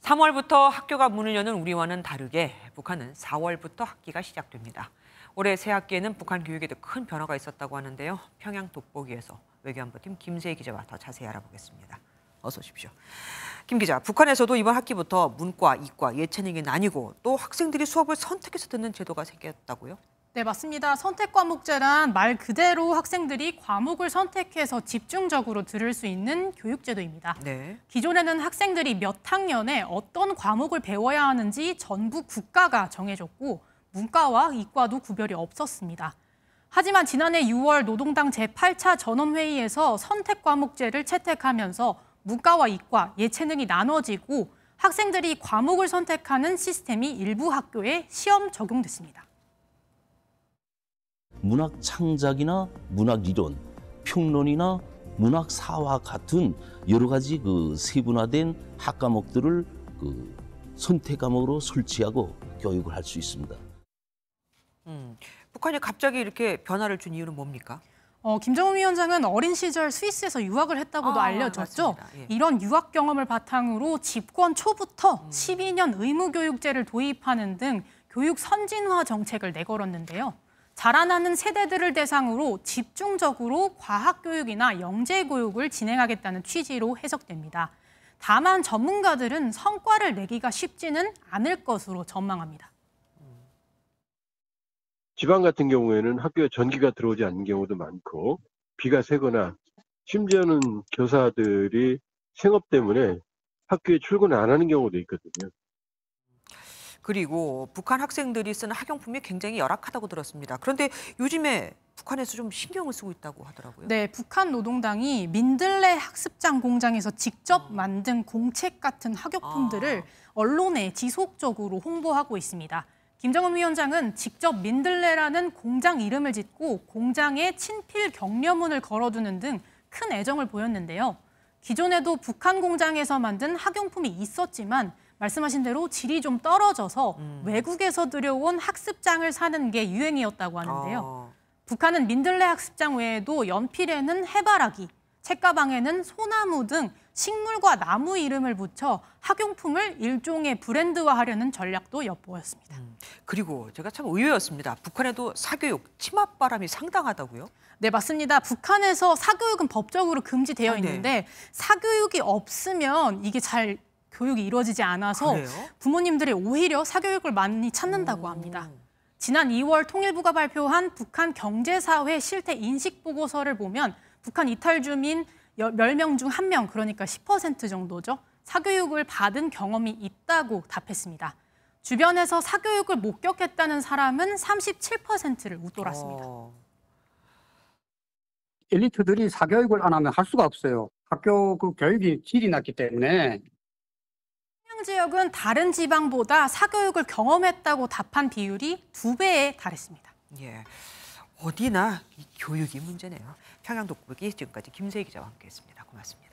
3월부터 학교가 문을 여는 우리와는 다르게 북한은 4월부터 학기가 시작됩니다. 올해 새 학기에는 북한 교육에도 큰 변화가 있었다고 하는데요. 평양 돋보기에서 외교안보팀 김세희 기자와 더 자세히 알아보겠습니다. 어서 오십시오. 김 기자, 북한에서도 이번 학기부터 문과, 이과, 예체능이 나뉘고 또 학생들이 수업을 선택해서 듣는 제도가 생겼다고요? 네, 맞습니다. 선택과목제란 말 그대로 학생들이 과목을 선택해서 집중적으로 들을 수 있는 교육제도입니다. 네. 기존에는 학생들이 몇 학년에 어떤 과목을 배워야 하는지 전부 국가가 정해줬고 문과와 이과도 구별이 없었습니다. 하지만 지난해 6월 노동당 제8차 전원회의에서 선택과목제를 채택하면서 문과와 이과, 예체능이 나눠지고 학생들이 과목을 선택하는 시스템이 일부 학교에 시험 적용됐습니다. 문학 창작이나 문학 이론, 평론이나 문학 사와 같은 여러 가지 세분화된 학과목들을 선택 과목으로 설치하고 교육을 할 수 있습니다. 북한이 갑자기 이렇게 변화를 준 이유는 뭡니까? 김정은 위원장은 어린 시절 스위스에서 유학을 했다고도 알려졌죠. 예. 이런 유학 경험을 바탕으로 집권 초부터 12년 의무교육제를 도입하는 등 교육 선진화 정책을 내걸었는데요. 자라나는 세대들을 대상으로 집중적으로 과학교육이나 영재교육을 진행하겠다는 취지로 해석됩니다. 다만 전문가들은 성과를 내기가 쉽지는 않을 것으로 전망합니다. 지방 같은 경우에는 학교에 전기가 들어오지 않는 경우도 많고 비가 새거나 심지어는 교사들이 생업 때문에 학교에 출근을 안 하는 경우도 있거든요. 그리고 북한 학생들이 쓰는 학용품이 굉장히 열악하다고 들었습니다. 그런데 요즘에 북한에서 좀 신경을 쓰고 있다고 하더라고요. 네, 북한 노동당이 민들레 학습장 공장에서 직접 만든 공책 같은 학용품들을 언론에 지속적으로 홍보하고 있습니다. 김정은 위원장은 직접 민들레라는 공장 이름을 짓고 공장에 친필 격려문을 걸어두는 등 큰 애정을 보였는데요. 기존에도 북한 공장에서 만든 학용품이 있었지만 말씀하신 대로 질이 좀 떨어져서 외국에서 들여온 학습장을 사는 게 유행이었다고 하는데요. 북한은 민들레 학습장 외에도 연필에는 해바라기, 책가방에는 소나무 등 식물과 나무 이름을 붙여 학용품을 일종의 브랜드화하려는 전략도 엿보였습니다. 그리고 제가 참 의외였습니다. 북한에도 사교육, 치맛바람이 상당하다고요? 네, 맞습니다. 북한에서 사교육은 법적으로 금지되어 있는데 사교육이 없으면 이게 잘 교육이 이루어지지 않아서 그래요? 부모님들이 오히려 사교육을 많이 찾는다고 합니다. 지난 2월 통일부가 발표한 북한 경제사회 실태 인식 보고서를 보면 북한 이탈 주민 10명 중 1명, 그러니까 10% 정도죠. 사교육을 받은 경험이 있다고 답했습니다. 주변에서 사교육을 목격했다는 사람은 37%를 웃돌았습니다. 엘리트들이 사교육을 안 하면 할 수가 없어요. 학교 교육이 질이 낮기 때문에. 평양 지역은 다른 지방보다 사교육을 경험했다고 답한 비율이 2배에 달했습니다. 예, 어디나 이 교육이 문제네요. 평양 돋보기 지금까지 김세희 기자와 함께했습니다. 고맙습니다.